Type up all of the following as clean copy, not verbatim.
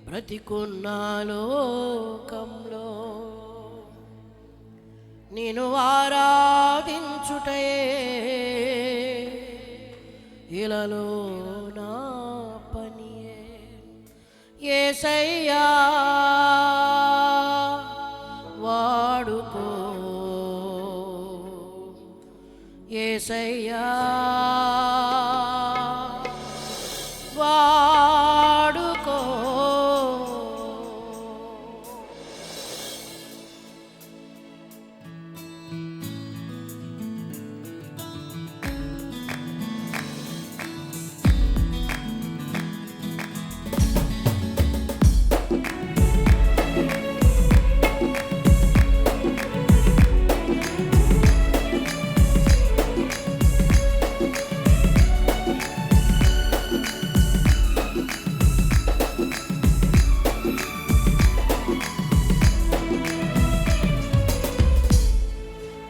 బ్రతికున్న లోకంలో నేను ఆరాధించుటే ఇలలో నా పనియే. యేసయ్యా వాడుకో, యేసయ్యా వాడుకో.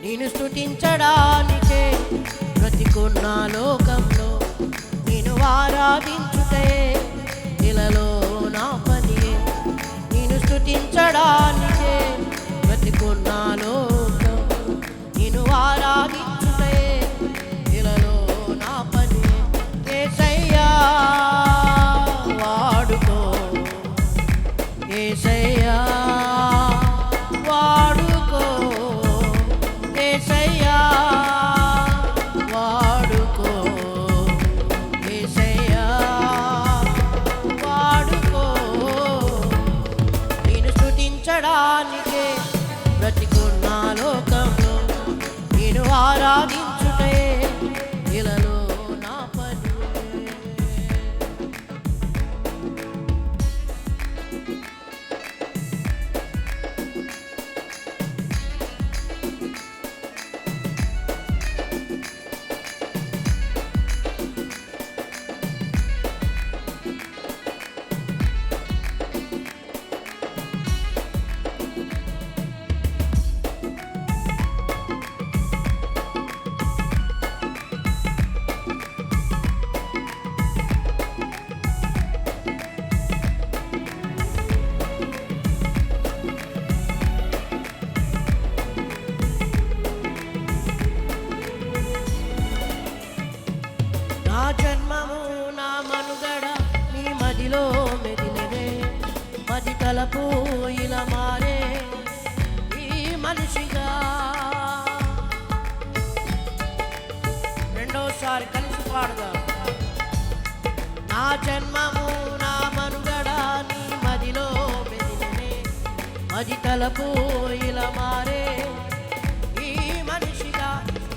నేను స్తుతించడానికే బ్రతికున్న లోకంలో నేను ఆరాధించుటే ఇలలో నా పనియే. నేను స్తుతించడానికే బ్రతికున్న లోకం నేను ఆరాధించుటే ఇలలో నా పనియే. యేసయ్యా వాడుకో, యేసయ్యా వాడుకో, యేసయ్యా వాడుకో, యేసయ్యా వాడుకో. నేను స్తుతించడానికే బ్రతికున్న లోకంలో నేను ఆరాధించుటే ఇలలో నా పని. నా జన్మము నా మనుగడ నీ మదిలో మెదిలే, మది తలపు ఇలా మారే ఈ మనిషిగా. రెండోసారి కలిసి పాడగా. నా జన్మము నా మనుగడ నీ మదిలో మెదిలే, మది తలపు ఇలా మారే ఈ మనిషిగా.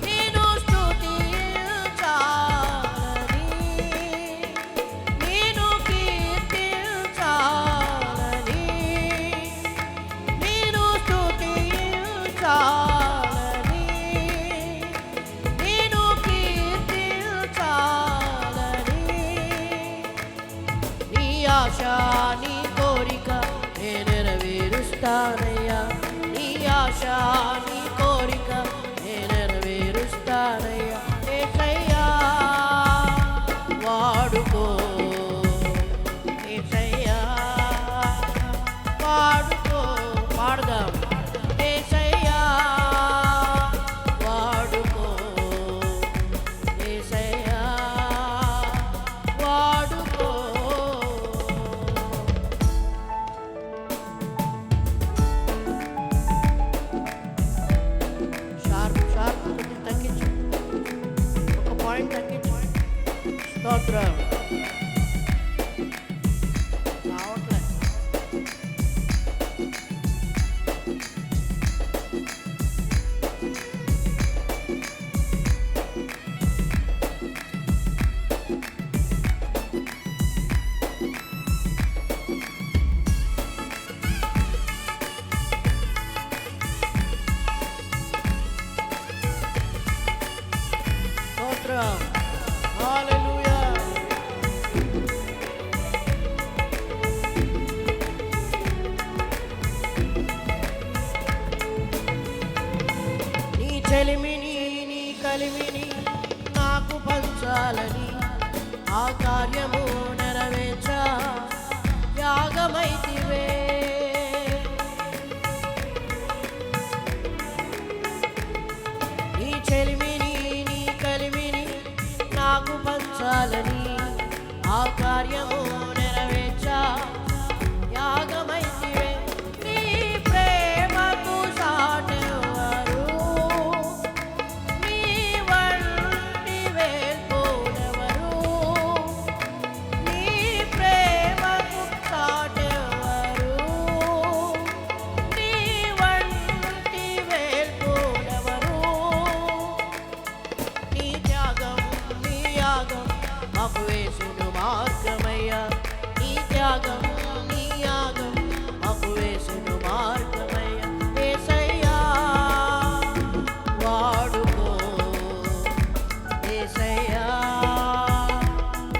నేను స్తుతించాలని, నేను కీర్తించాలని, నేను స్తుతించాలని, నేను కీర్తించాలని. నీ ఆశ నీ కోరిక నేను నెరవేరుస్తానయ్యా. నీ ఆశ నీ కోరిక నేను నెరవేరుస్తానయ్యా. యేసయ్యా వాడుకో, యేసయ్యా వాడుకో. పాడదాం. యేసయ్యా వాడుకో, యేసయ్యా వాడుకో. షార్ప్ షార్ప్ తగ్గించు, ఒక పాయింట్ తగ్గించు. స్తోత్రం. రావట్లే. స్తోత్రం. హల్లెలూయా. నీ చెలిమిని నీ కలిమిని నాకు పంచాలని ఆ కార్యము నెరవేర్చ యాగమై కార్యము నెరవేర్చా యాగమైతివే నీ ప్రేమకు సాటెవరు నీ వంటి వేల్పోలెవరు నీ ప్రేమకు సాటెవరు నీ వంటి వేల్పోలెవరు నీ త్యాగం నీ యాగం మాకు వేసిన మార్గమయ్యా నీ త్యాగం నీ యాగం మాకు వేసిన మార్గమయ్యా యేసయ్యా వాడుకో యేసయ్యా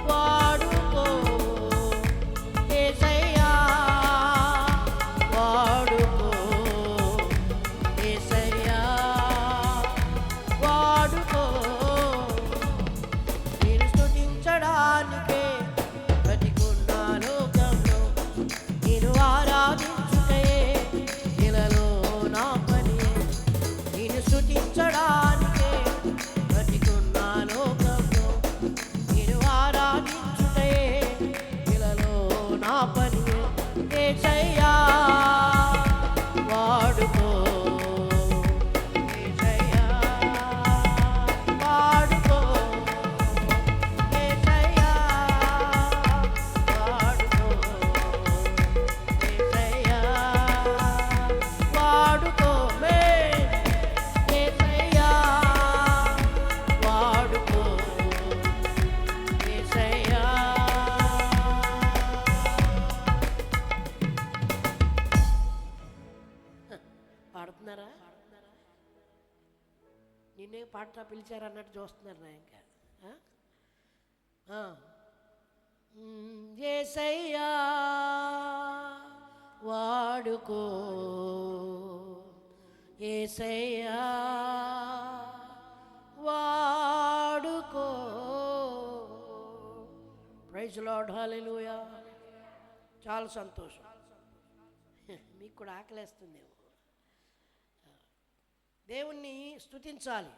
వాడుకో యేసయ్యా వాడుకో యేసయ్యా వాడుకో నేను స్తుతించడానికే బ్రతికున్న లోకంలో నేను ఆరాధించుటయే ఇలలో నా పని నేను స్తుతించడానికే బ్రతికున్న లోకంలో నేను ఆరాధించుటయే ఇలలో నా పని యేసయ్యా వాడుకో యేసయ్యా వాడుకో యేసయ్యా వాడుకో యేసయ్యా వాడుకో యేసయ్యా వాడుకో యేసయ్యా పాడుతున్నారా నిన్నే పాట పిలిచారు అన్నట్టు చూస్తున్నారు నా ఇంకా యేసయ్యా వాడుకో యేసయ్యా వాడుకో ప్రైజ్ లార్డ్ హల్లెలూయా చాలా సంతోషం మీకు కూడా ఆకలేస్తుందేమో దేవుణ్ణి స్తుతించాలి